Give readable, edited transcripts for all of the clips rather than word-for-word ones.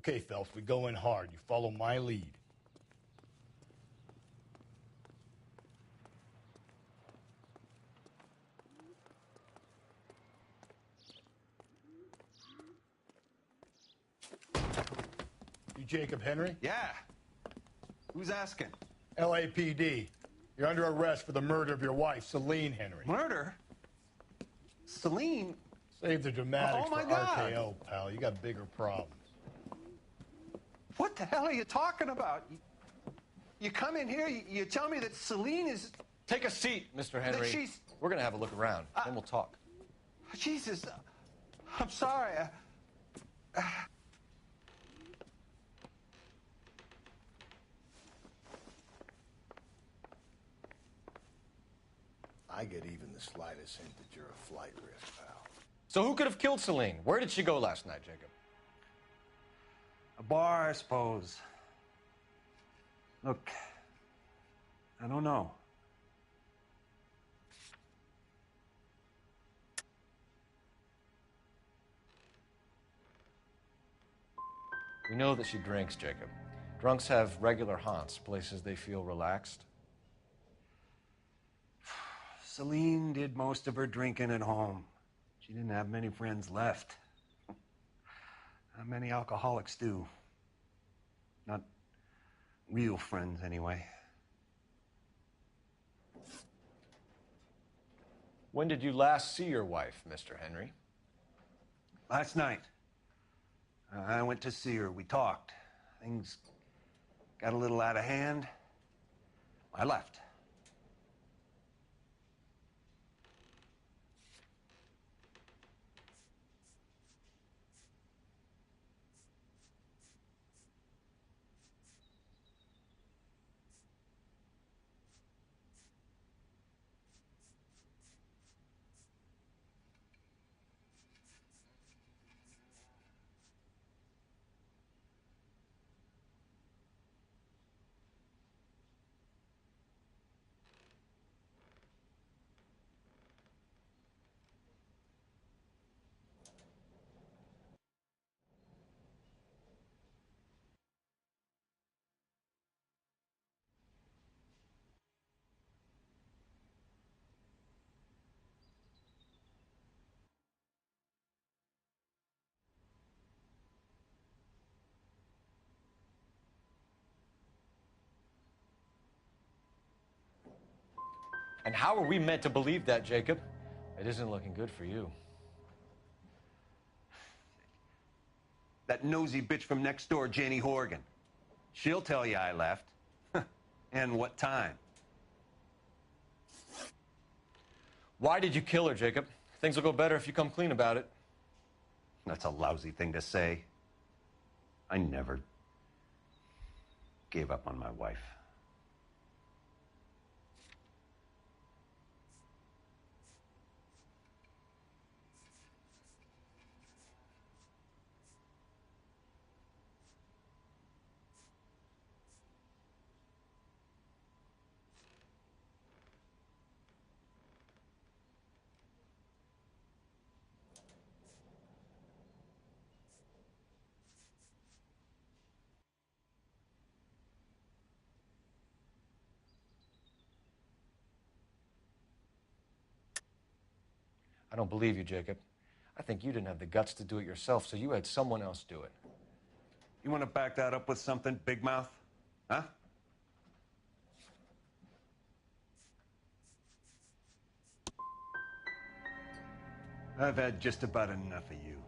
Okay, Phelps, we go in hard. You follow my lead. You Jacob Henry? Yeah. Who's asking? LAPD. You're under arrest for the murder of your wife, Celine Henry. Murder? Celine? Save the dramatics Oh, my for God. RKO, pal. You got bigger problems. What the hell are you talking about? You come in here, you tell me that Celine is... Take a seat, Mr. Henry. she's- We're going to have a look around, then we'll talk. Jesus, I'm sorry. I get even the slightest hint that you're a flight risk, pal. So who could have killed Celine? Where did she go last night, Jacob? A bar, I suppose. Look, I don't know. We know that she drinks, Jacob. Drunks have regular haunts, places they feel relaxed. Celine did most of her drinking at home. She didn't have many friends left. Not many alcoholics do. Not real friends, anyway. When did you last see your wife, Mr. Henry? Last night. I went to see her. We talked. Things got a little out of hand. I left. And how are we meant to believe that, Jacob? It isn't looking good for you. That nosy bitch from next door, Janie Horgan. She'll tell you I left. And what time. Why did you kill her, Jacob? Things will go better if you come clean about it. That's a lousy thing to say. I never gave up on my wife. I don't believe you, Jacob. I think you didn't have the guts to do it yourself, so you had someone else do it. You want to back that up with something, Big Mouth? Huh? I've had just about enough of you.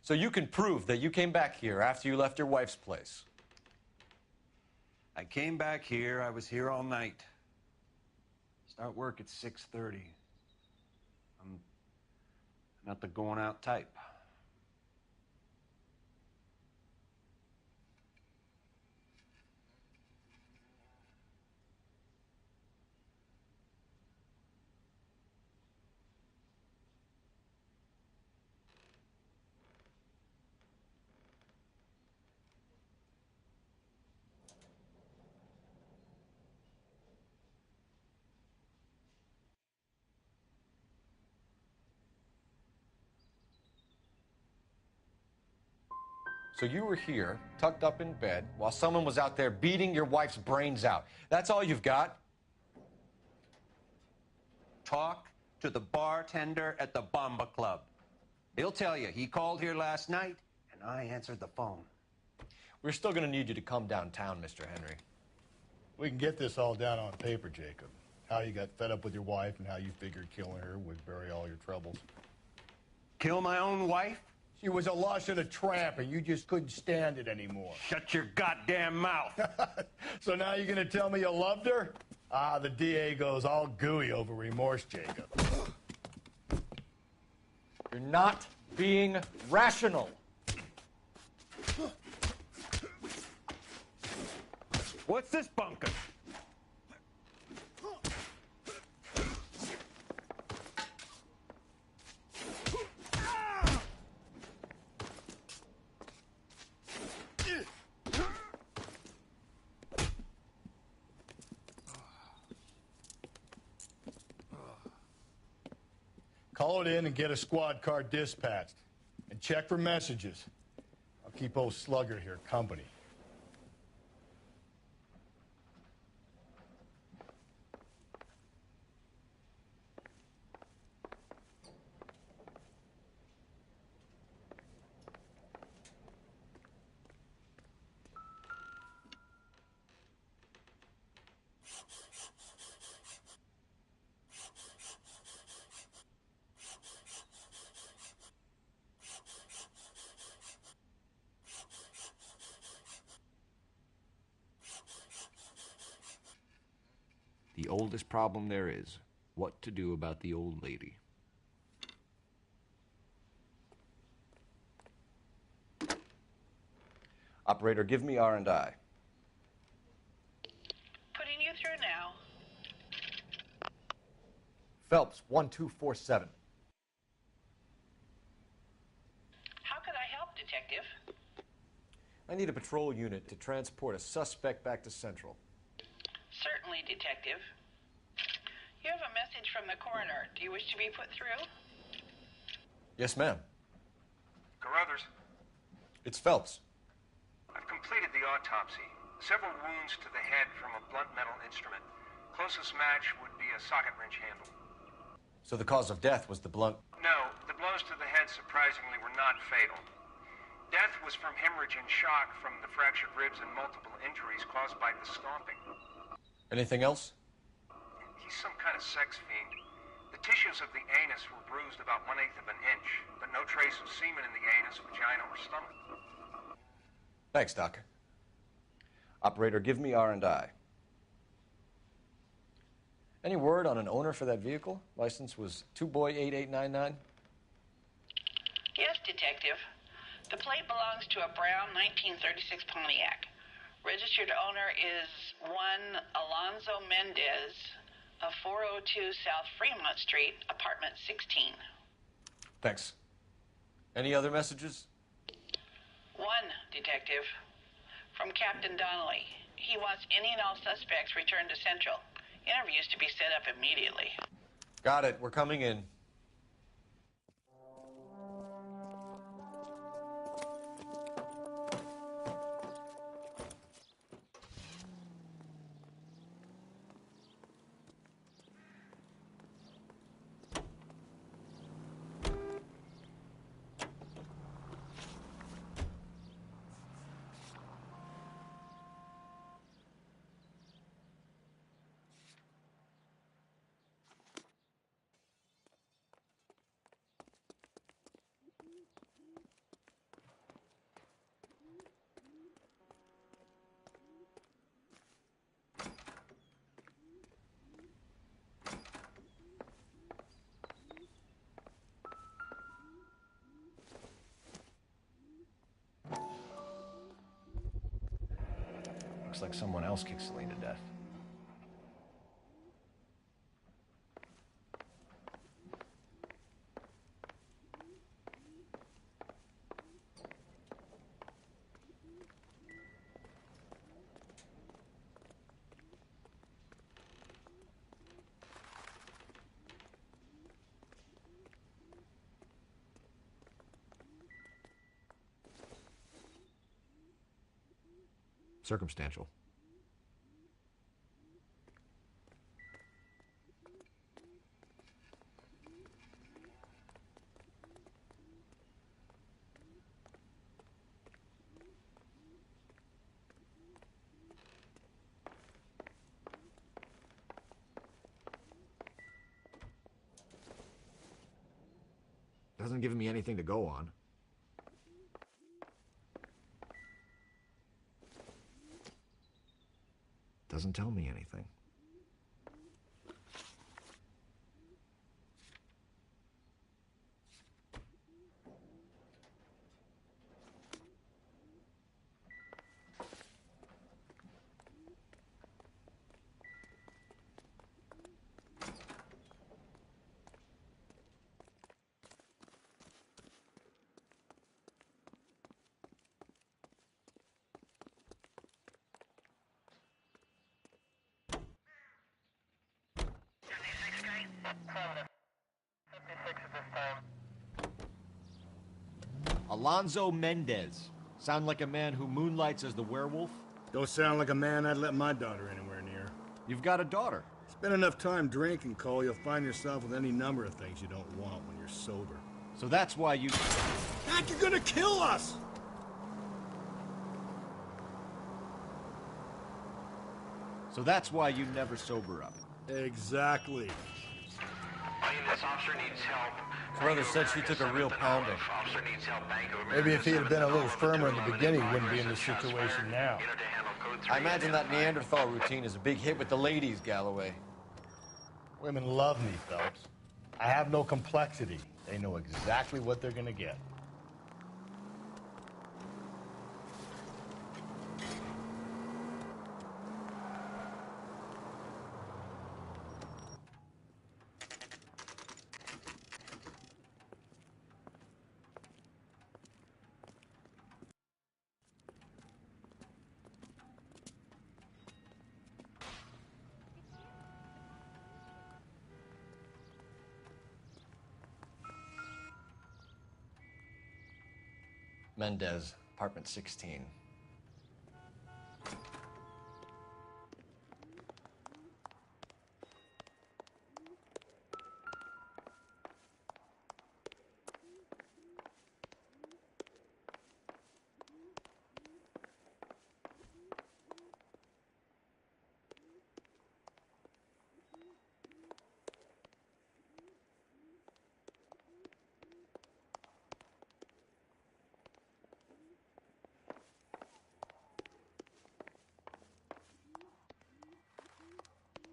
So you can prove that you came back here after you left your wife's place. I came back here. I was here all night. Start work at 6:30. I'm not the going out type. So you were here, tucked up in bed, while someone was out there beating your wife's brains out. That's all you've got? Talk to the bartender at the Bomba Club. He'll tell you he called here last night, and I answered the phone. We're still gonna need you to come downtown, Mr. Henry. We can get this all down on paper, Jacob. How you got fed up with your wife and how you figured killing her would bury all your troubles. Kill my own wife? She was a lush and a tramp, and you just couldn't stand it anymore. Shut your goddamn mouth. So now you're gonna tell me you loved her? Ah, the DA goes all gooey over remorse, Jacob. You're not being rational. What's this bunker? Call it in and get a squad car dispatched. And check for messages. I'll keep old Slugger here company. The oldest problem there is, what to do about the old lady. Operator, give me R&I. Putting you through now. Phelps, 1247. How could I help, Detective? I need a patrol unit to transport a suspect back to Central. Certainly, Detective. You have a message from the coroner. Do you wish to be put through? Yes, ma'am. Carruthers, It's Phelps. I've completed the autopsy. Several wounds to the head from a blunt metal instrument. Closest match would be a socket wrench handle. So the cause of death was the blunt... No, the blows to the head surprisingly were not fatal. Death was from hemorrhage and shock from the fractured ribs and multiple injuries caused by the stomping. Anything else? He's some kind of sex fiend. The tissues of the anus were bruised about 1/8 of an inch, but no trace of semen in the anus, vagina, or stomach. Thanks, Doc. Operator, give me R&I. Any word on an owner for that vehicle? License was 2boy8899. Yes, Detective. The plate belongs to a brown 1936 Pontiac. Registered owner is one Alonzo Mendez of 402 South Fremont Street, apartment 16. Thanks. Any other messages? One, Detective. From Captain Donnelly. He wants any and all suspects returned to Central. Interviews to be set up immediately. Got it. We're coming in. Looks like someone else kicked Celine to death. Circumstantial. Hasn't given me anything to go on. Doesn't tell me anything. Alonzo Mendez. Sound like a man who moonlights as the werewolf? Don't sound like a man I'd let my daughter anywhere near. You've got a daughter. Spend enough time drinking, Cole, you'll find yourself with any number of things you don't want when you're sober. So that's why you... Mac, you're gonna kill us! So that's why you never sober up. Exactly. This officer needs help. Carruthers said she took a real pounding. Officer needs help. Bank of America. Maybe if he had been a little firmer in the beginning, he wouldn't be in this situation now. I imagine that Neanderthal routine is a big hit with the ladies, Galloway. Women love me, Phelps. I have no complexity. They know exactly what they're gonna get. Mendez, apartment 16.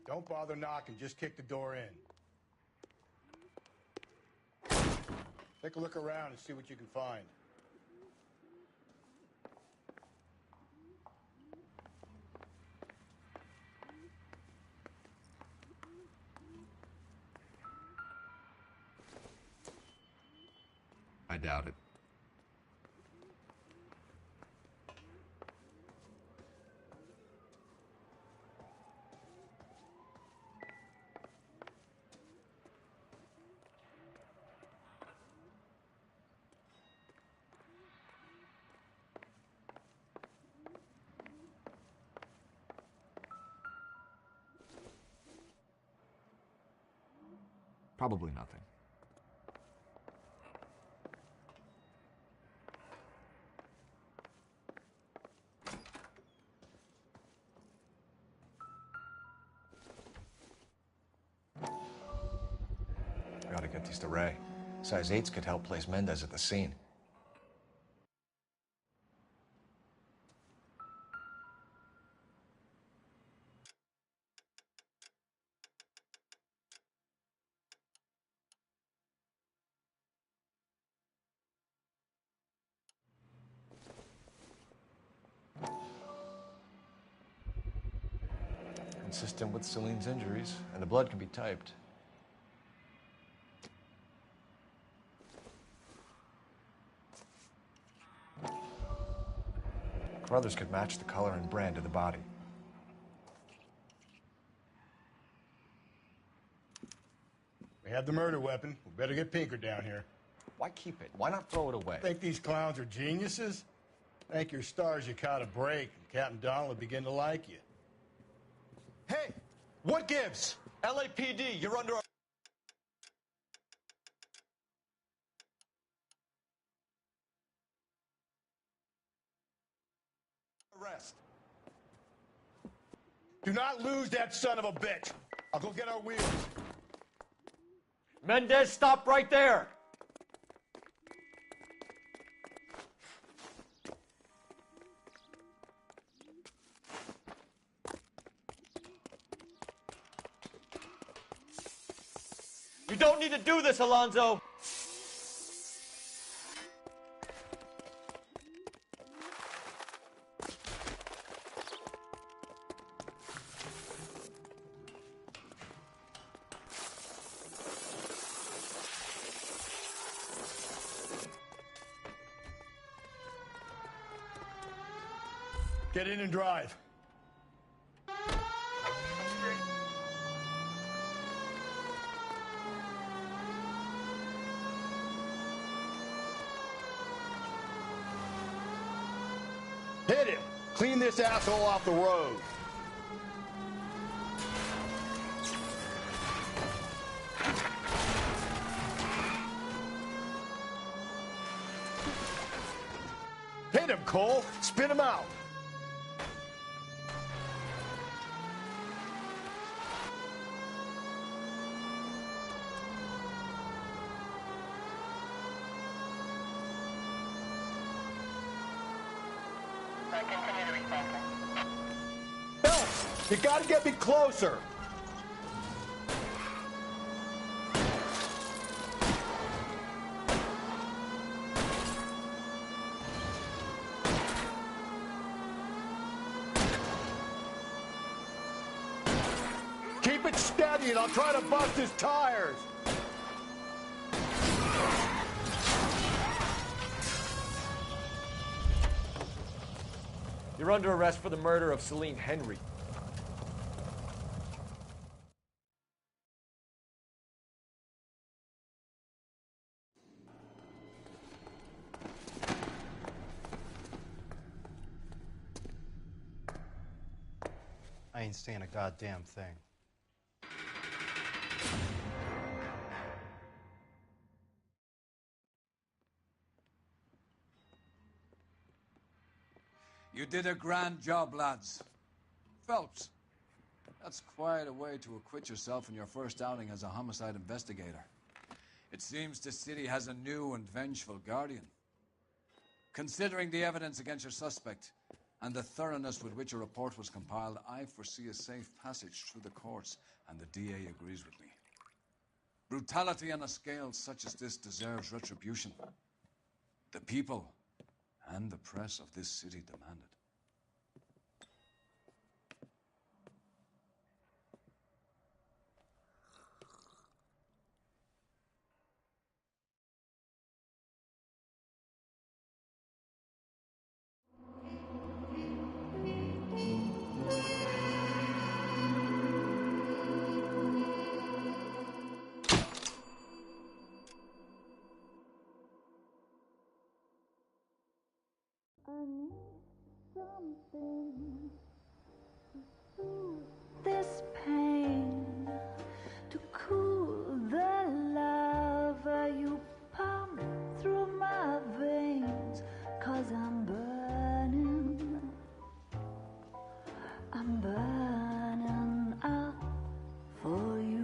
Don't bother knocking, just kick the door in. Take a look around and see what you can find. I doubt it. Probably nothing. I gotta get these to Ray. Size 8s could help place Mendez at the scene. Consistent with Celine's injuries, and the blood can be typed. Carruthers could match the color and brand of the body. We have the murder weapon. We better get Pinker down here. Why keep it? Why not throw it away? Think these clowns are geniuses? Thank your stars you caught a break, and Captain Donald will begin to like you. Hey, what gives? LAPD, you're under arrest. Do not lose that son of a bitch. I'll go get our wheels. Mendez, stop right there! You don't need to do this, Alonzo! Get in and drive. Hit him. Clean this asshole off the road. Hit him, Cole. Spin him out. Phelps, you gotta get me closer. Keep it steady and I'll try to bust his tires. You're under arrest for the murder of Celine Henry. I ain't saying a goddamn thing. You did a grand job, lads. Phelps, that's quite a way to acquit yourself in your first outing as a homicide investigator. It seems the city has a new and vengeful guardian. Considering the evidence against your suspect and the thoroughness with which a report was compiled, I foresee a safe passage through the courts, and the DA agrees with me. Brutality on a scale such as this deserves retribution. The people and the press of this city demand it. I need something to soothe this pain, to cool the lava you pump through my veins, 'cause I'm burning up for you.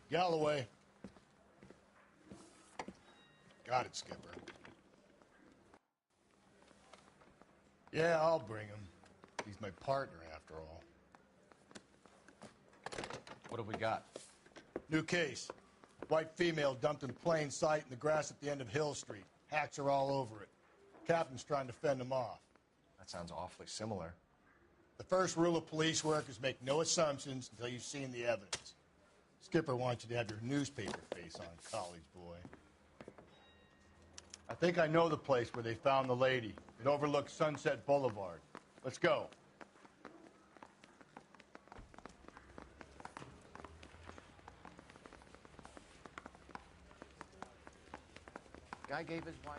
Galloway. Got it, Skipper. Yeah, I'll bring him. He's my partner, after all. What have we got? New case. White female dumped in plain sight in the grass at the end of Hill Street. Hacks are all over it. Captain's trying to fend them off. That sounds awfully similar. The first rule of police work is make no assumptions until you've seen the evidence. Skipper wants you to have your newspaper face on, college boy. I think I know the place where they found the lady. It overlooks Sunset Boulevard. Let's go. Guy gave his wife.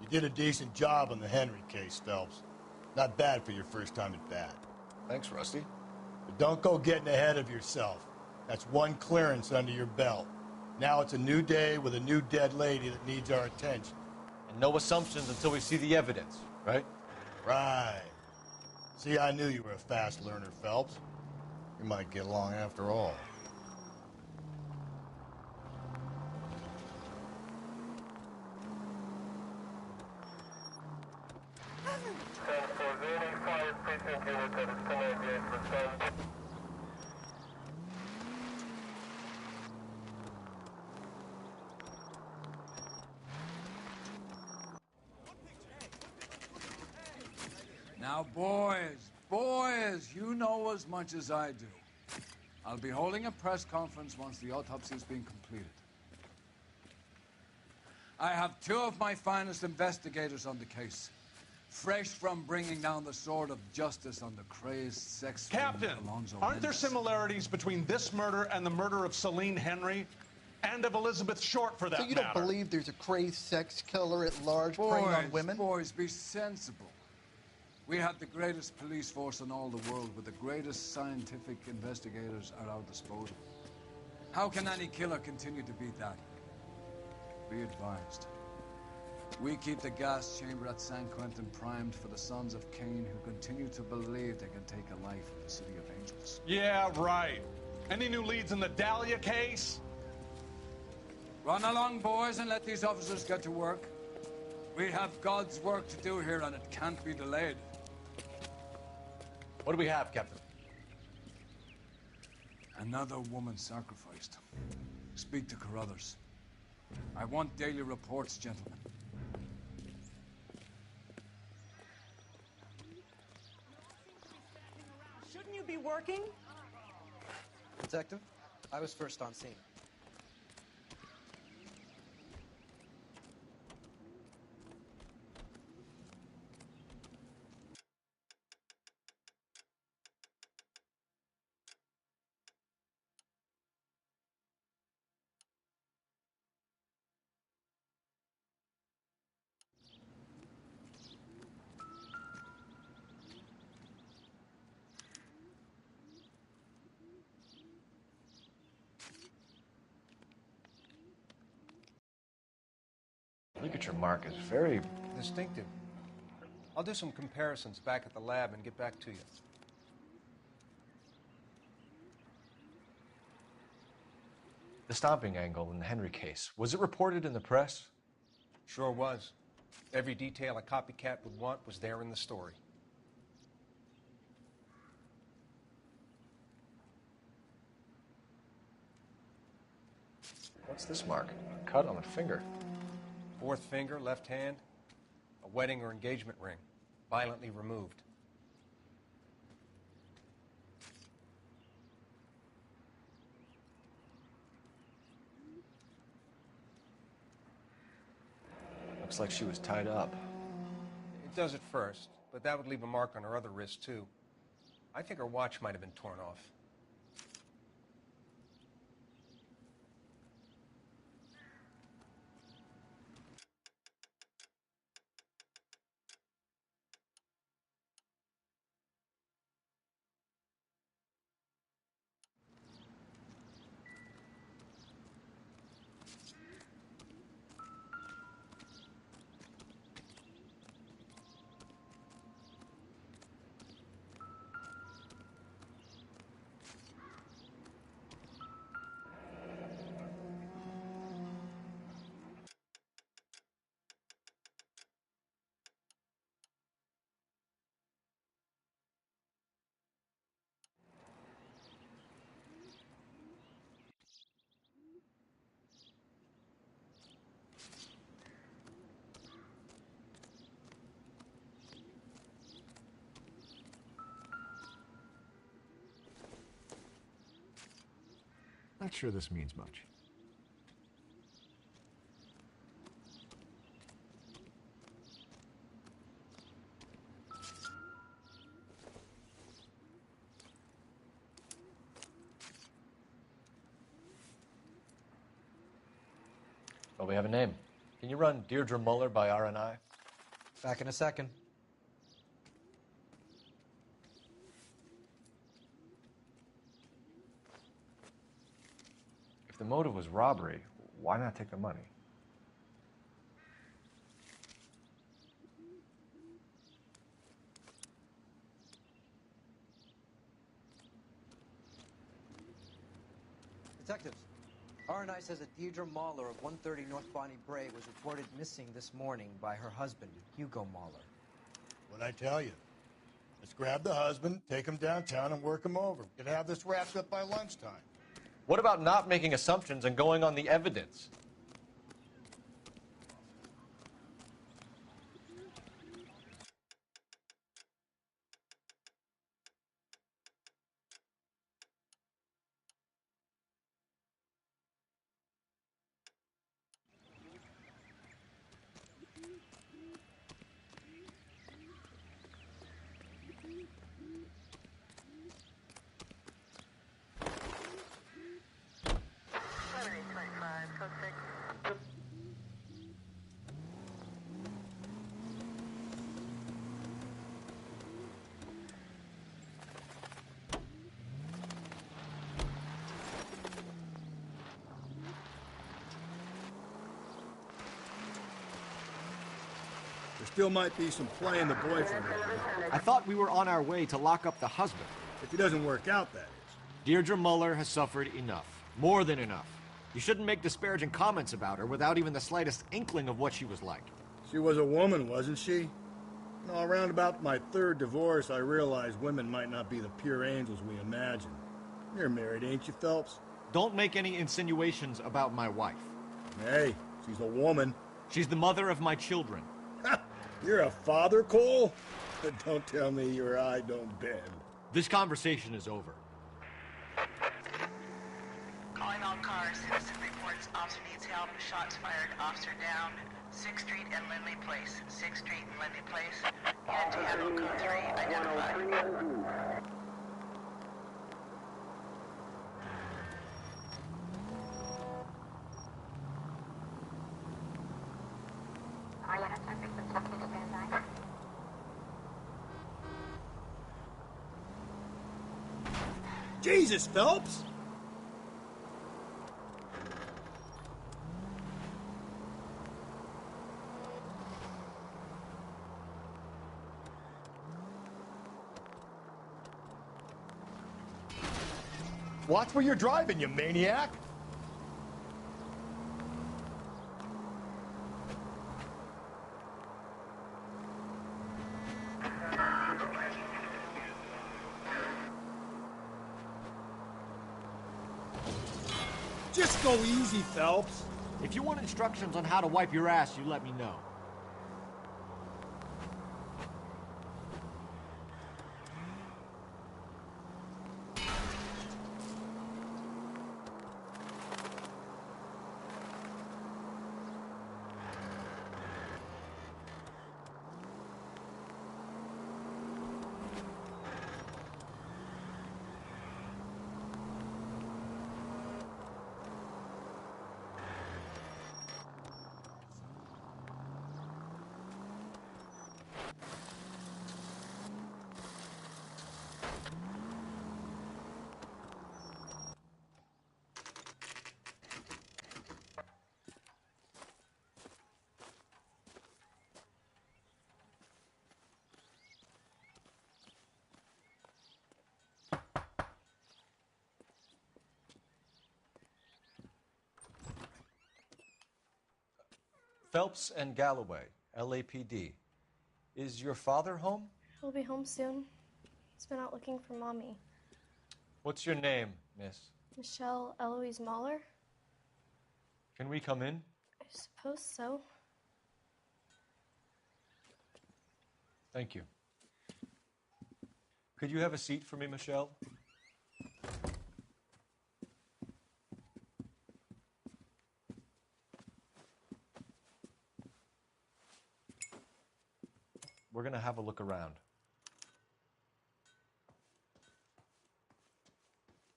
You did a decent job on the Henry case, Phelps. Not bad for your first time at bat. Thanks, Rusty. But don't go getting ahead of yourself. That's one clearance under your belt. Now it's a new day with a new dead lady that needs our attention. And no assumptions until we see the evidence, right? Right. See, I knew you were a fast learner, Phelps. We might get along after all. Now, boys, you know as much as I do. I'll be holding a press conference once the autopsy's been completed. I have two of my finest investigators on the case, fresh from bringing down the sword of justice on the crazed sex Captain, Alonzo aren't there Mendez. similarities between this murder and the murder of Celine Henry and of Elizabeth Short, for that So you matter? don't believe there's a crazed sex killer at large preying on women? Boys, be sensible. We have the greatest police force in all the world with the greatest scientific investigators at our disposal. How can any killer continue to beat that? Be advised. We keep the gas chamber at San Quentin primed for the sons of Cain who continue to believe they can take a life in the City of Angels. Yeah, right. Any new leads in the Dahlia case? Run along, boys, and let these officers get to work. We have God's work to do here, and it can't be delayed. What do we have, Captain? Another woman sacrificed. Speak to Carruthers. I want daily reports, gentlemen. Shouldn't you be working? Detective, I was first on scene. Ligature mark is very Distinctive. I'll do some comparisons back at the lab and get back to you. The stomping angle in the Henry case. Was it reported in the press? Sure was. Every detail a copycat would want was there in the story. What's this mark? A cut on the finger. Fourth finger, left hand, a wedding or engagement ring, violently removed. Looks like she was tied up. It does at first, but that would leave a mark on her other wrist, too. I think her watch might have been torn off. Not sure this means much. Well, we have a name. Can you run Deirdre Muller by RNI? Back in a second. If the motive was robbery, why not take the money? Detectives, RNI says that Deirdre Mahler of 130 North Bonnie Brae was reported missing this morning by her husband, Hugo Mahler. What'd I tell you? Let's grab the husband, take him downtown, and work him over. We could have this wrapped up by lunchtime. What about not making assumptions and going on the evidence? There still might be some play in the boyfriend. I thought we were on our way to lock up the husband. If he doesn't work out, that is. Deirdre Muller has suffered enough. More than enough. You shouldn't make disparaging comments about her without even the slightest inkling of what she was like. She was a woman, wasn't she? No, around about my third divorce, I realized women might not be the pure angels we imagine. You're married, ain't you, Phelps? Don't make any insinuations about my wife. Hey, she's a woman. She's the mother of my children. You're a father, Cole? Don't tell me your eye don't bend. This conversation is over. Calling all cars. Citizen reports officer needs help. Shots fired. Officer down. 6th Street and Lindley Place. 6th Street and Lindley Place. Unit to handle code 3. Identified. Jesus, Phelps! Watch where you're driving, you maniac! Just go easy, Phelps. If you want instructions on how to wipe your ass, you let me know. Phelps and Galloway, LAPD. Is your father home? He'll be home soon. He's been out looking for Mommy. What's your name, miss? Michelle Eloise Mahler? Can we come in? I suppose so. Thank you. Could you have a seat for me, Michelle? We're going to have a look around.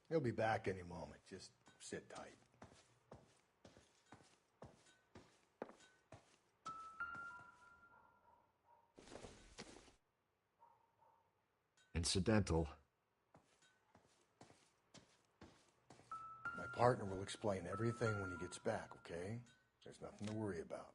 He'll be back any moment. Just sit tight. Incidental. My partner will explain everything when he gets back, okay? There's nothing to worry about.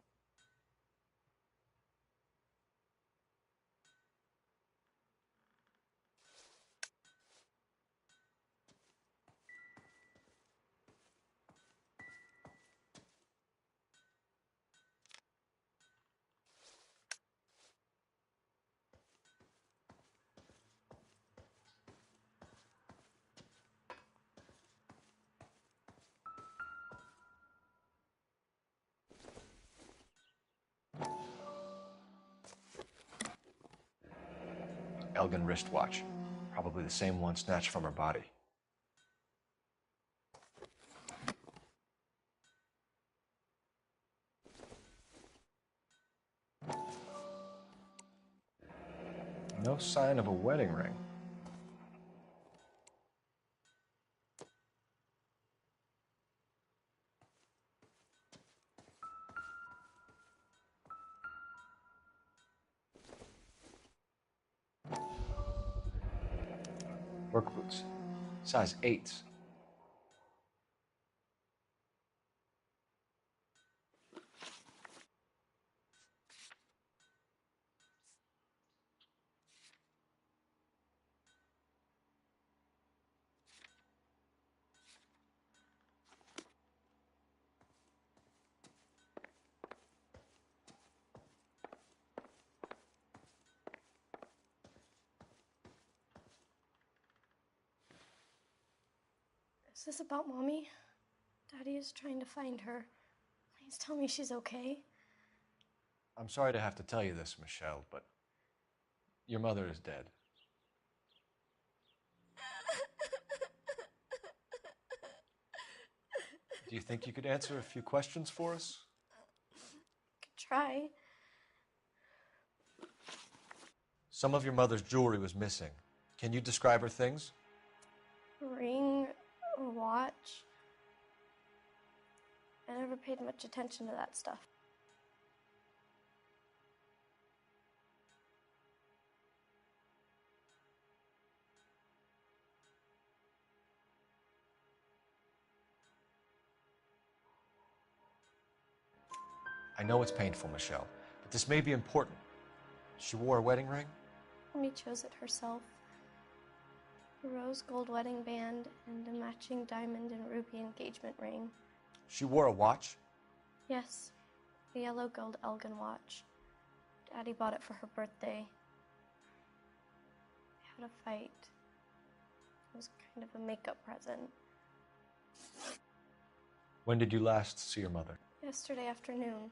Elgin wristwatch. Probably the same one snatched from her body. No sign of a wedding ring. Work boots. Size 8s. Is this about Mommy? Daddy is trying to find her. Please tell me she's okay. I'm sorry to have to tell you this, Michelle, but your mother is dead. Do you think you could answer a few questions for us? Could try. Some of your mother's jewelry was missing. Can you describe her things? A ring, a watch. I never paid much attention to that stuff. I know it's painful, Michelle, but this may be important. She wore a wedding ring? Mommy chose it herself. A rose gold wedding band and a matching diamond and ruby engagement ring. She wore a watch? Yes, a yellow gold Elgin watch. Daddy bought it for her birthday. We had a fight. It was kind of a makeup present. When did you last see your mother? Yesterday afternoon.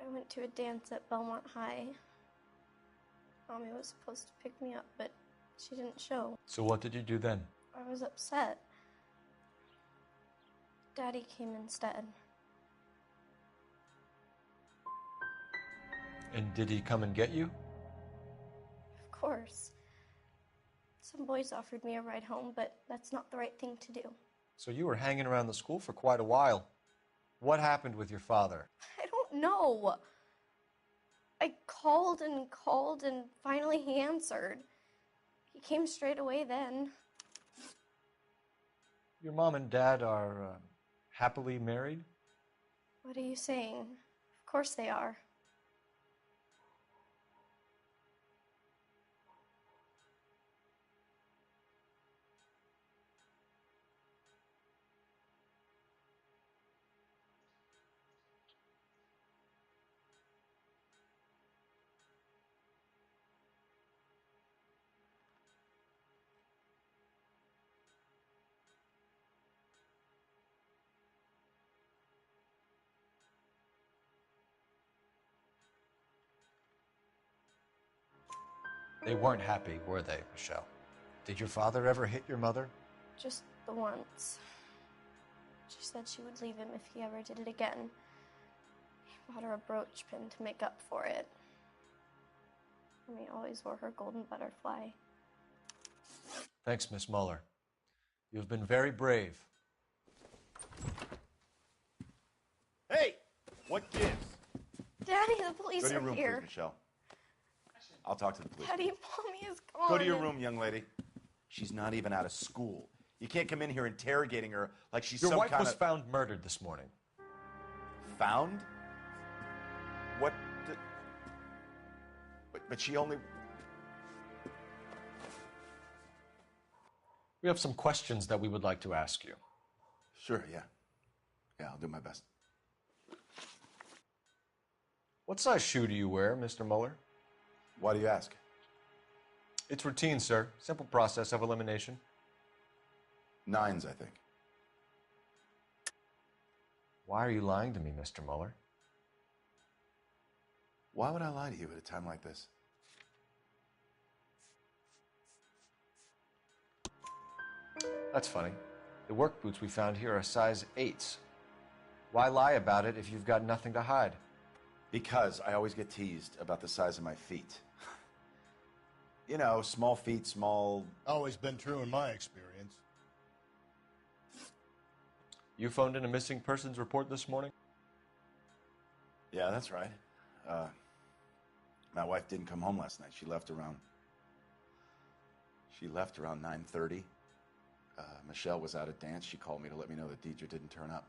I went to a dance at Belmont High. Mommy was supposed to pick me up, but she didn't show. So what did you do then? I was upset. Daddy came instead. And did he come and get you? Of course. Some boys offered me a ride home, but that's not the right thing to do. So you were hanging around the school for quite a while. What happened with your father? I don't know. I called and finally he answered. He came straight away then. Your mom and dad are happily married? What are you saying? Of course they are. They weren't happy, were they, Michelle? Did your father ever hit your mother? Just the once. She said she would leave him if he ever did it again. He bought her a brooch pin to make up for it. Mommy always wore her golden butterfly. Thanks, Miss Muller. You've been very brave. Hey! What gives? Daddy, the police Go to your are room, here. please, Michelle. I'll talk to the police. Daddy, Mommy is gone. Go to your room, young lady. She's not even out of school. You can't come in here interrogating her like she's Your some wife kind was of... found murdered this morning. Found? What? But she only... We have some questions that we would like to ask you. Sure, yeah. Yeah, I'll do my best. What size shoe do you wear, Mr. Muller? Why do you ask? It's routine, sir. Simple process of elimination. 9s, I think. Why are you lying to me, Mr. Muller? Why would I lie to you at a time like this? That's funny. The work boots we found here are size 8s. Why lie about it if you've got nothing to hide? Because I always get teased about the size of my feet. You know, small feet, small... Always been true in my experience. You phoned in a missing persons report this morning? Yeah, that's right. My wife didn't come home last night. She left around 9:30. Michelle was out at dance. She called me to let me know that Deidre didn't turn up.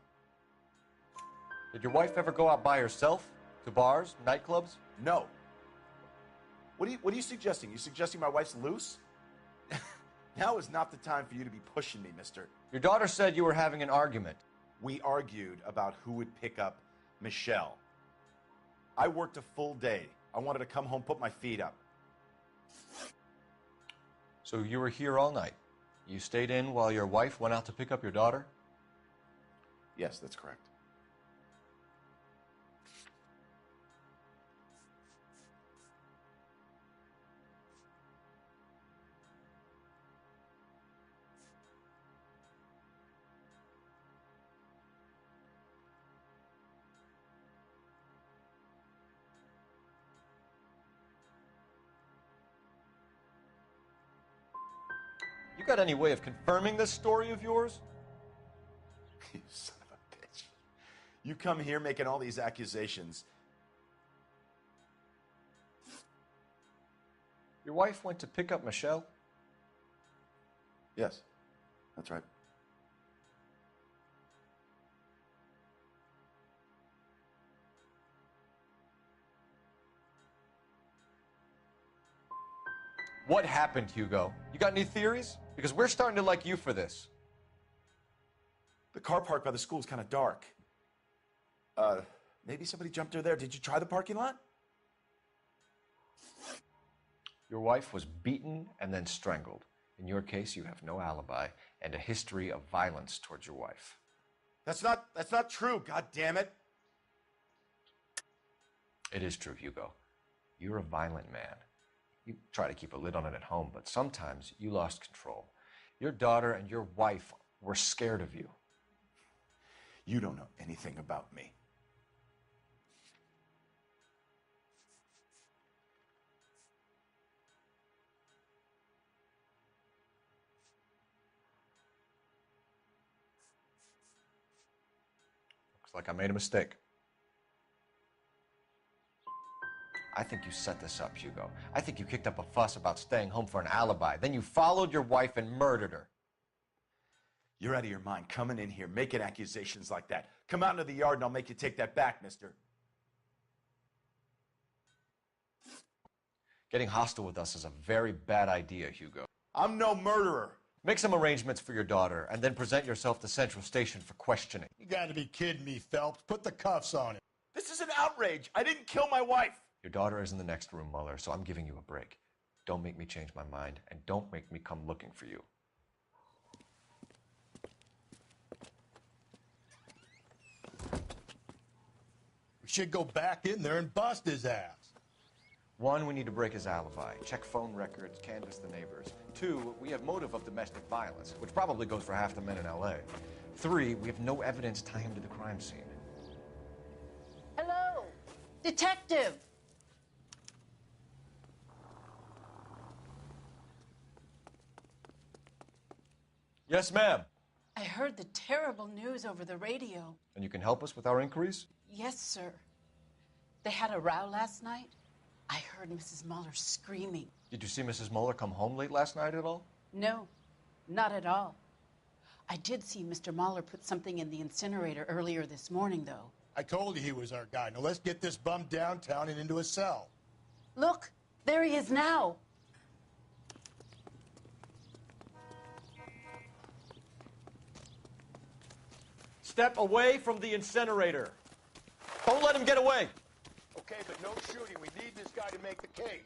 Did your wife ever go out by herself? To bars, nightclubs? No. What are you suggesting? You suggesting my wife's loose? Now is not the time for you to be pushing me, mister. Your daughter said you were having an argument. We argued about who would pick up Michelle. I worked a full day. I wanted to come home, put my feet up. So you were here all night? You stayed in while your wife went out to pick up your daughter? Yes, that's correct. You got any way of confirming this story of yours? You son of a bitch. You come here making all these accusations. Your wife went to pick up Michelle? Yes, that's right. What happened, Hugo? You got any theories? Because we're starting to like you for this. The car park by the school is kind of dark. Maybe somebody jumped her there. Did you try the parking lot? Your wife was beaten and then strangled. In your case, you have no alibi and a history of violence towards your wife. That's not true, god damn it. It is true, Hugo. You're a violent man. You try to keep a lid on it at home, but sometimes you lost control. Your daughter and your wife were scared of you. You don't know anything about me. Looks like I made a mistake. I think you set this up, Hugo. I think you kicked up a fuss about staying home for an alibi. Then you followed your wife and murdered her. You're out of your mind coming in here making accusations like that. Come out into the yard and I'll make you take that back, mister. Getting hostile with us is a very bad idea, Hugo. I'm no murderer. Make some arrangements for your daughter and then present yourself to Central Station for questioning. You gotta be kidding me, Phelps. Put the cuffs on him. This is an outrage. I didn't kill my wife. Your daughter is in the next room, Muller, so I'm giving you a break. Don't make me change my mind, and don't make me come looking for you. We should go back in there and bust his ass. 1, we need to break his alibi, check phone records, canvass the neighbors. 2, we have motive of domestic violence, which probably goes for half the men in L.A. 3, we have no evidence tying him to the crime scene. Hello, detective. Yes, ma'am. I heard the terrible news over the radio. And you can help us with our inquiries? Yes, sir. They had a row last night. I heard Mrs. Muller screaming. Did you see Mrs. Muller come home late last night at all? No, not at all. I did see Mr. Muller put something in the incinerator earlier this morning, though. I told you he was our guy. Now let's get this bum downtown and into a cell. Look, there he is now. Step away from the incinerator. Don't let him get away. Okay, but no shooting. We need this guy to make the case.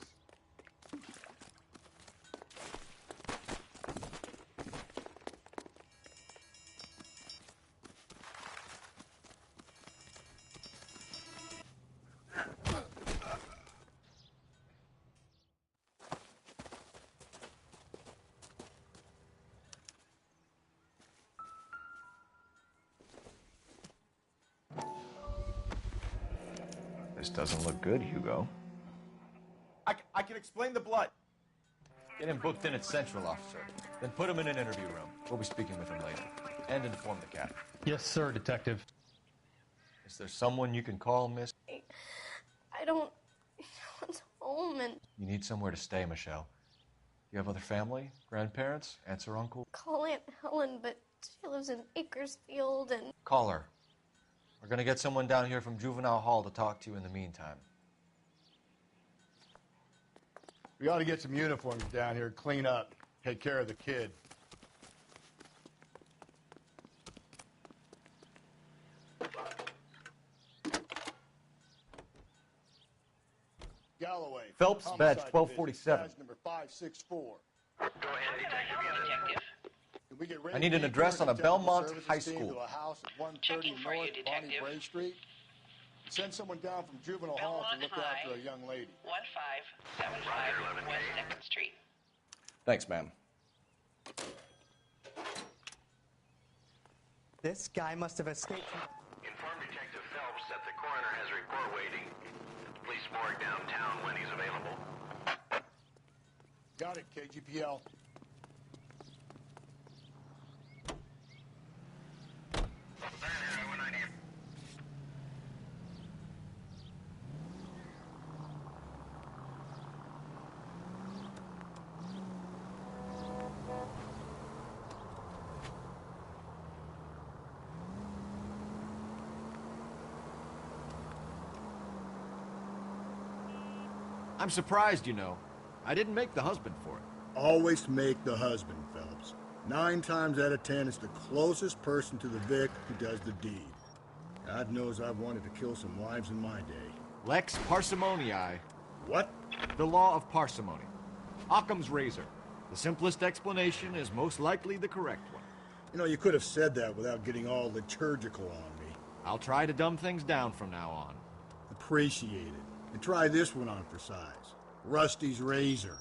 This doesn't look good, Hugo. I can explain the blood. Get him booked in at Central, officer. Then put him in an interview room. We'll be speaking with him later. And inform the captain. Yes, sir, Detective. Is there someone you can call, miss? I don't... No one's home and... You need somewhere to stay, Michelle. You have other family? Grandparents? Aunts or uncle? Call Aunt Helen, but she lives in Bakersfield and... Call her. We're gonna get someone down here from Juvenile Hall to talk to you in the meantime. We ought to get some uniforms down here, clean up, take care of the kid. Galloway. Phelps, badge Homicide 1247. Division, badge number 564. How can I help you, Detective? Can we get I need an address on a Belmont High School. To a house at 130 Checking for you, North Bonnie Detective. Bray Street. Send someone down from Juvenile Hall to look High. after a young lady. 1575 West 2nd Street. Thanks, ma'am. This guy must have escaped from... Inform Detective Phelps that the coroner has a report waiting at the police morgue downtown when he's available. Got it, KGPL. I'm surprised, you know. I didn't make the husband for it. Always make the husband, Phelps. 9 times out of 10, it's the closest person to the Vic who does the deed. God knows I've wanted to kill some wives in my day. Lex parsimoniae. What? The law of parsimony. Occam's razor. The simplest explanation is most likely the correct one. You know, you could have said that without getting all liturgical on me. I'll try to dumb things down from now on. Appreciate it. And try this one on for size. Rusty's razor.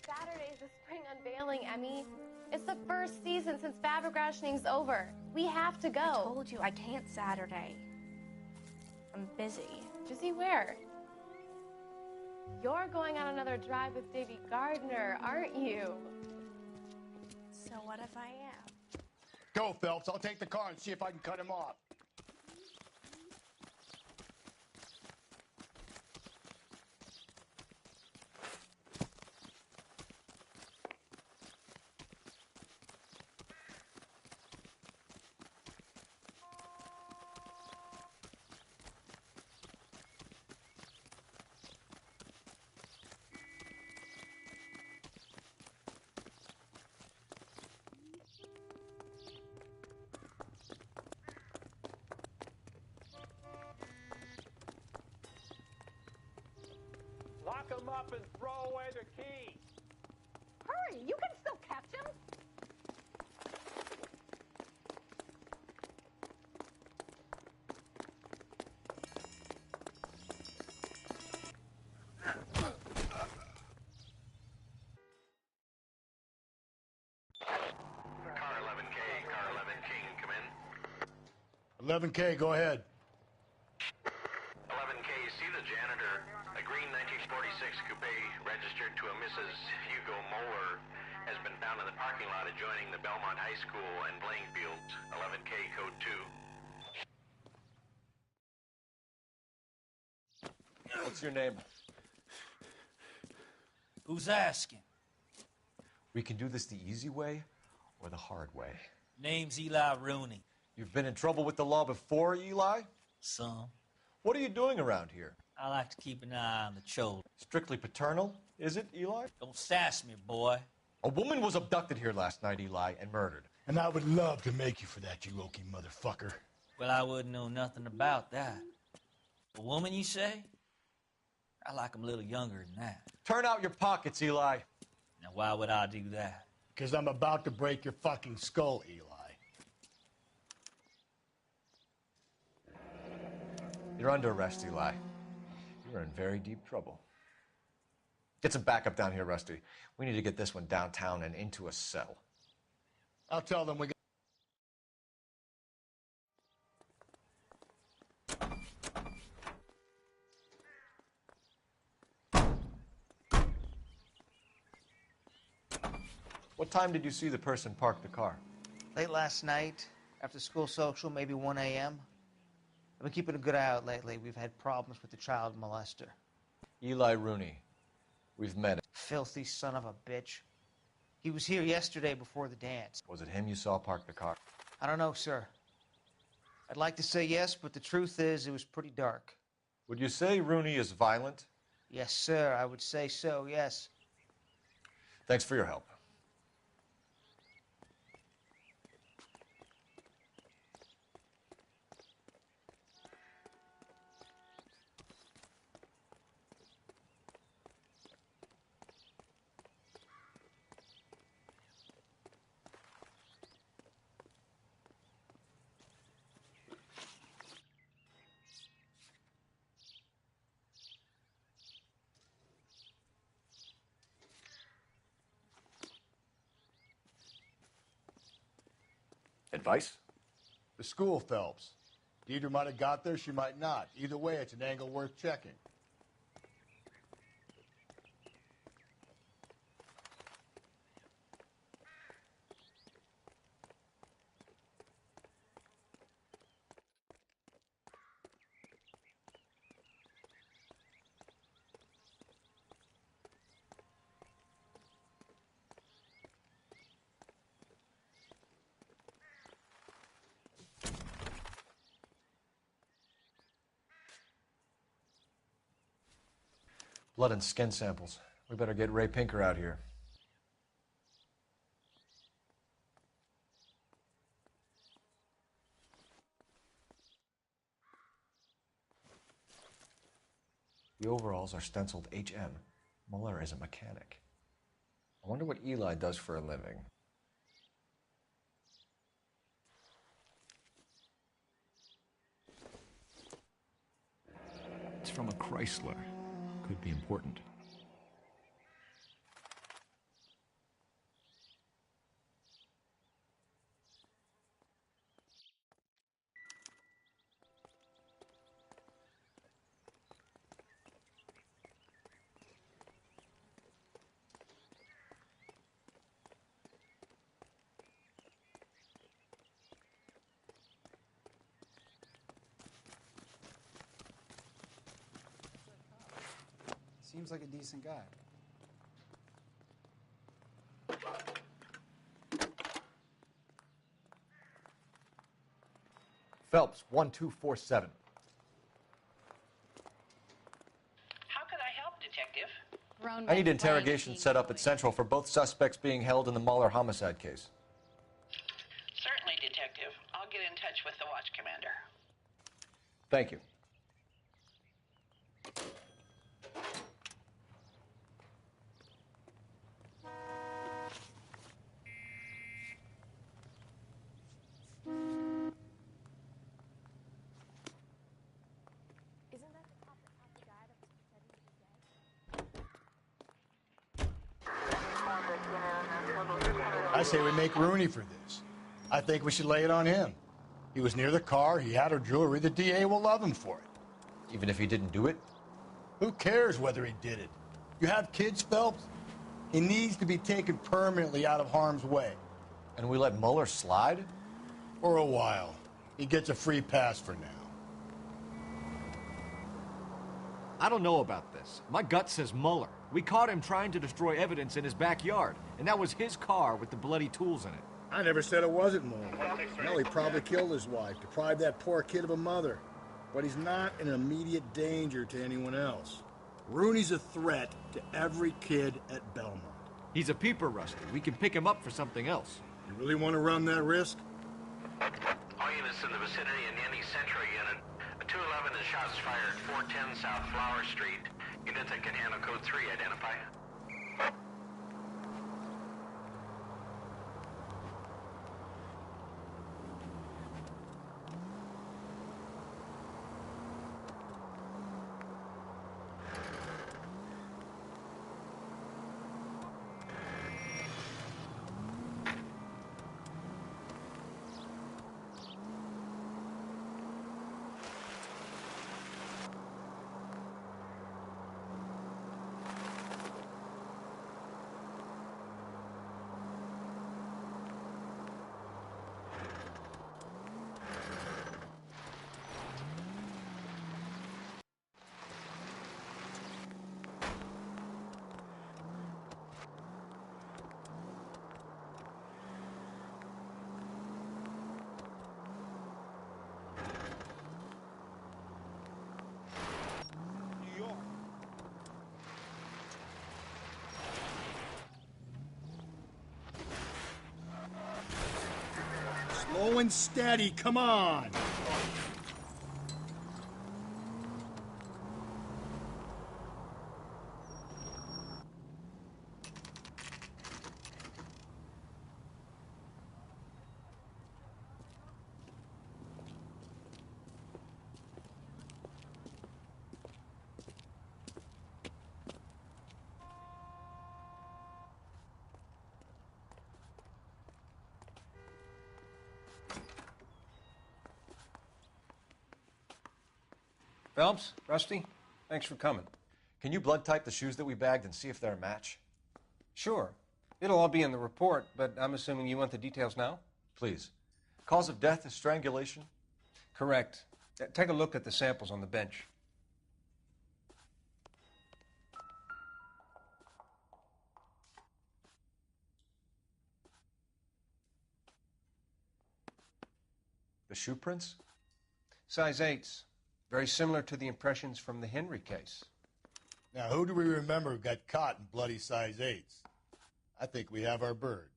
Saturday's the spring unveiling, Emmy. It's the first season since Fabergrashing's over. We have to go. I told you I can't Saturday. I'm busy. Busy where? You're going on another drive with Davy Gardner, aren't you? So what if I am? Go, Phelps. I'll take the car and see if I can cut him off. Lock him up and throw away the key. Hurry, you can still catch him. Car 11K, car 11 King, come in. 11K, go ahead. 11K, see the janitor. A green 1946 coupe registered to a Mrs. Hugo Moeller. has been found in the parking lot adjoining the Belmont High School and playing fields. 11K code 2. What's your name? Who's asking? We can do this the easy way or the hard way. Name's Eli Rooney. You've been in trouble with the law before, Eli? Some. What are you doing around here? I like to keep an eye on the children. Strictly paternal, is it, Eli? Don't sass me, boy. A woman was abducted here last night, Eli, and murdered. And I would love to make you for that, you oaky motherfucker. Well, I wouldn't know nothing about that. A woman, you say? I like 'em a little younger than that. Turn out your pockets, Eli. Now, why would I do that? Because I'm about to break your fucking skull, Eli. You're under arrest, Eli. You're in very deep trouble. Get some backup down here, Rusty. We need to get this one downtown and into a cell. I'll tell them we got... What time did you see the person park the car? Late last night, after school social, maybe 1 a.m. I've been keeping a good eye out lately. We've had problems with the child molester. Eli Rooney. We've met him. Filthy son of a bitch. He was here yesterday before the dance. Was it him you saw park the car? I don't know, sir. I'd like to say yes, but the truth is it was pretty dark. Would you say Rooney is violent? Yes, sir. I would say so, yes. Thanks for your help. Advice? The school, Phelps. Deidre might have got there, she might not. Either way, it's an angle worth checking. Blood and skin samples. We better get Ray Pinker out here. The overalls are stenciled HM. Muller is a mechanic. I wonder what Eli does for a living. It's from a Chrysler. Could be important. Seems like a decent guy. Phelps, 1247. How could I help, Detective? I need interrogation set up at Central for both suspects being held in the Muller homicide case. Certainly, Detective. I'll get in touch with the watch commander. Thank you. I say we make Rooney for this. I think we should lay it on him. He was near the car, he had her jewelry, the DA will love him for it. Even if he didn't do it? Who cares whether he did it? You have kids, Phelps? He needs to be taken permanently out of harm's way. And we let Mueller slide? For a while. He gets a free pass for now. I don't know about this. My gut says Mueller. We caught him trying to destroy evidence in his backyard, and that was his car with the bloody tools in it. I never said it wasn't Mueller. Well, he probably killed his wife, deprived that poor kid of a mother. But he's not an immediate danger to anyone else. Rooney's a threat to every kid at Belmont. He's a peeper, Rusty. We can pick him up for something else. You really want to run that risk? All units in the vicinity in any Central unit. A 211 is shots fired at 410 South Flower Street. Units that can handle code 3 identify. Slow and steady, come on! Phelps, Rusty, thanks for coming. Can you blood type the shoes that we bagged and see if they're a match? Sure. It'll all be in the report, but I'm assuming you want the details now? Please. Cause of death is strangulation? Correct. Take a look at the samples on the bench. The shoe prints? Size 8s. Very similar to the impressions from the Henry case. Now, who do we remember got caught in bloody size 8s? I think we have our bird.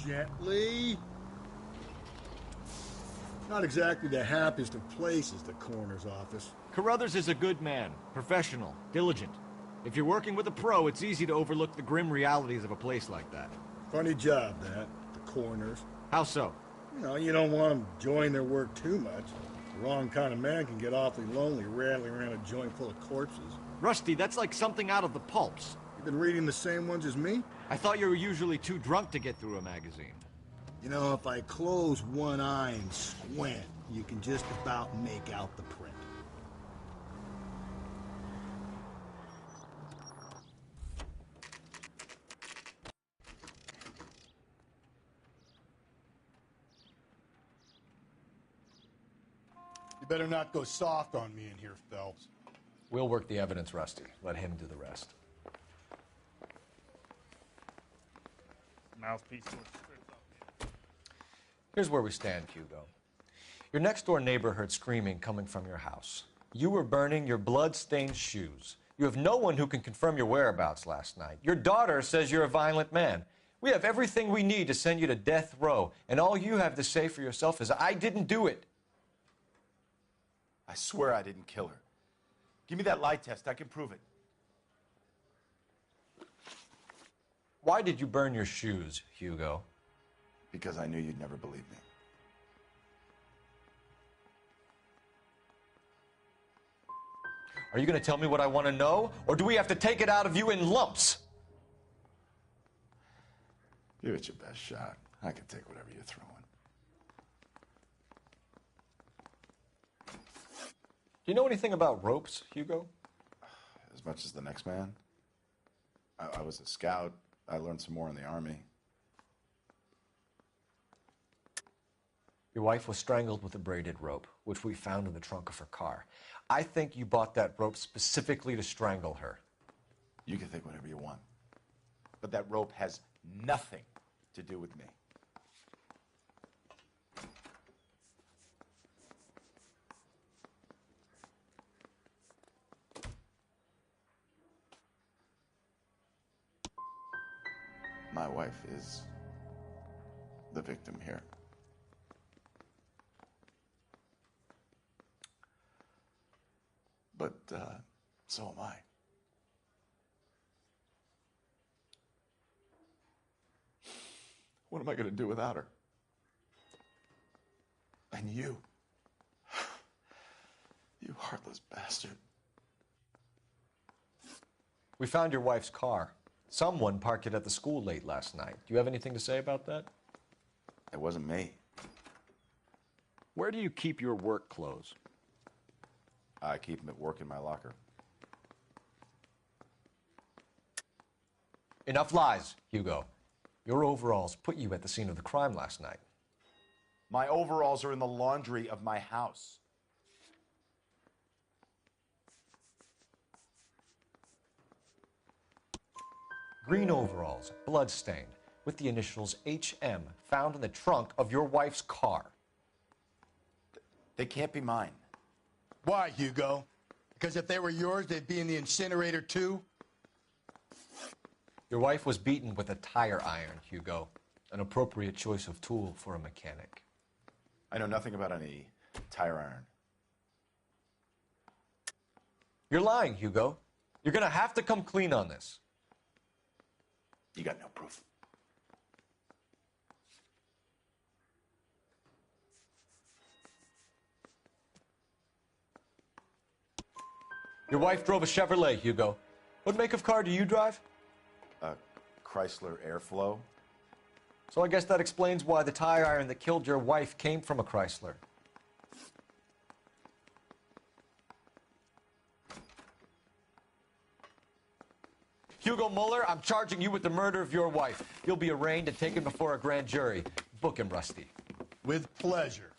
Gently. Not exactly the happiest of places, the coroner's office. Carruthers is a good man, professional, diligent. If you're working with a pro, it's easy to overlook the grim realities of a place like that. Funny job, that, the coroner's. How so? You don't want them enjoying their work too much. The wrong kind of man can get awfully lonely rattling around a joint full of corpses. Rusty, that's like something out of the pulps. You've been reading the same ones as me? I thought you were usually too drunk to get through a magazine. If I close one eye and squint, you can just about make out the print. You better not go soft on me in here, Phelps. We'll work the evidence, Rusty. Let him do the rest. Mouthpiece. Here's where we stand, Hugo. Your next-door neighbor heard screaming coming from your house. You were burning your blood-stained shoes. You have no one who can confirm your whereabouts last night. Your daughter says you're a violent man. We have everything we need to send you to death row, and all you have to say for yourself is, I didn't do it. I swear I didn't kill her. Give me that lie test. I can prove it. Why did you burn your shoes, Hugo? Because I knew you'd never believe me. Are you going to tell me what I want to know, or do we have to take it out of you in lumps? Give it your best shot. I can take whatever you're throwing. Do you know anything about ropes, Hugo? As much as the next man. I was a scout. I learned some more in the Army. Your wife was strangled with a braided rope, which we found in the trunk of her car. I think you bought that rope specifically to strangle her. You can think whatever you want. But that rope has nothing to do with me. My wife is the victim here. But so am I. What am I going to do without her? And you. You heartless bastard. We found your wife's car. Someone parked it at the school late last night. Do you have anything to say about that? It wasn't me. Where do you keep your work clothes? I keep them at work in my locker. Enough lies, Hugo. Your overalls put you at the scene of the crime last night. My overalls are in the laundry of my house. Green overalls, bloodstained, with the initials HM found in the trunk of your wife's car. They can't be mine. Why, Hugo? Because if they were yours, they'd be in the incinerator too? Your wife was beaten with a tire iron, Hugo. An appropriate choice of tool for a mechanic. I know nothing about any tire iron. You're lying, Hugo. You're gonna have to come clean on this. You got no proof. Your wife drove a Chevrolet, Hugo. What make of car do you drive? A Chrysler Airflow. So I guess that explains why the tire iron that killed your wife came from a Chrysler. Hugo Mueller, I'm charging you with the murder of your wife. You'll be arraigned and taken before a grand jury. Book him, Rusty. With pleasure.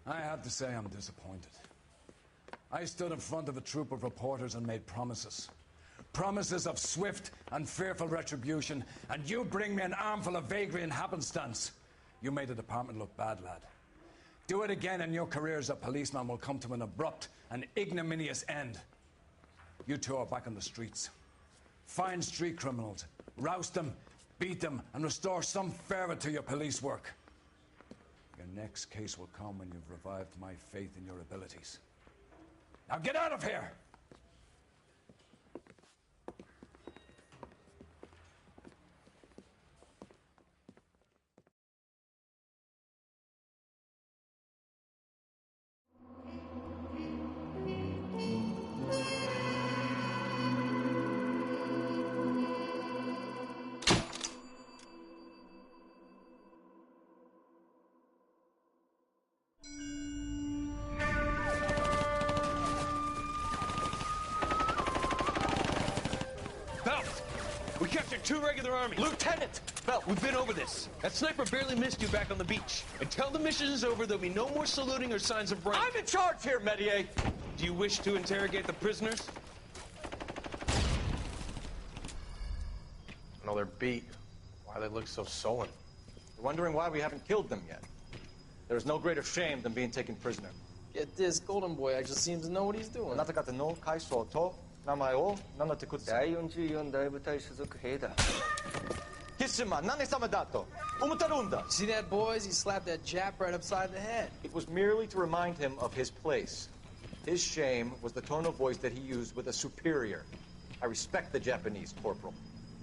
I have to say I'm disappointed. I stood in front of a troop of reporters and made promises. Promises of swift and fearful retribution, and you bring me an armful of vagary and happenstance. You made the department look bad, lad. Do it again and your career as a policeman will come to an abrupt and ignominious end. You two are back on the streets. Find street criminals, roust them, beat them, and restore some fervor to your police work. Your next case will come when you've revived my faith in your abilities. Now get out of here! We captured 2 regular armies. Lieutenant! Belt, we've been over this. That sniper barely missed you back on the beach. Until the mission is over, there'll be no more saluting or signs of rank. I'm in charge here, Medier! Do you wish to interrogate the prisoners? No, they're beat. Why they look so sullen? They're wondering why we haven't killed them yet. There's no greater shame than being taken prisoner. Get this, Golden Boy actually seems to know what he's doing. あなた方の階層と名前を名乗ってください。第44大部隊所属兵だ。キスマ何様だと思ってるんだ。 See that, boys? He slapped that Jap right upside the head. It was merely to remind him of his place. His shame was the tone of voice that he used with a superior. I respect the Japanese, Corporal.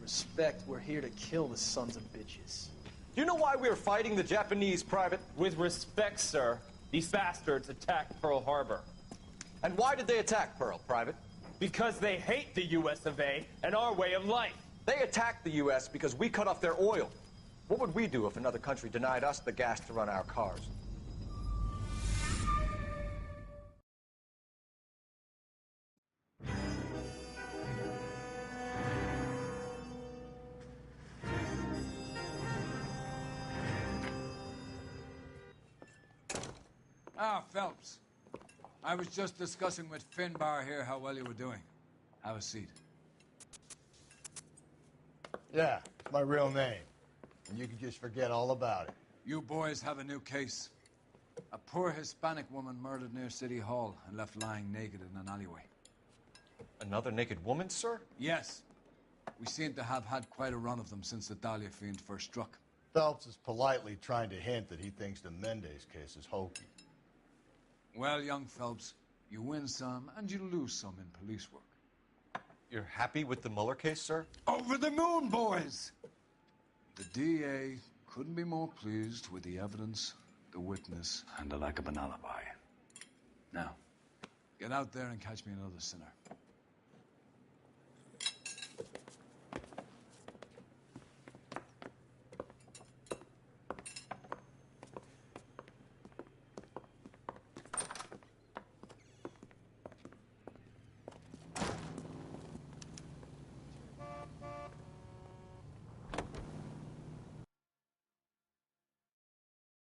Respect, we're here to kill the sons of bitches. Do you know why we are fighting the Japanese, Private? With respect, sir, these bastards attacked Pearl Harbor. And why did they attack Pearl, Private? Because they hate the US of A and our way of life. They attacked the U.S. because we cut off their oil. What would we do if another country denied us the gas to run our cars? Ah, Phelps. I was just discussing with Finbar here how well you were doing. Have a seat. Yeah, it's my real name. And you can just forget all about it. You boys have a new case. A poor Hispanic woman murdered near City Hall and left lying naked in an alleyway. Another naked woman, sir? Yes. We seem to have had quite a run of them since the Dahlia fiend first struck. Phelps is politely trying to hint that he thinks the Mendez case is hokey. Well, young Phelps, you win some and you lose some in police work. You're happy with the Mueller case, sir? Over the moon, boys! The DA couldn't be more pleased with the evidence, the witness, and the lack of an alibi. Now, get out there and catch me another sinner.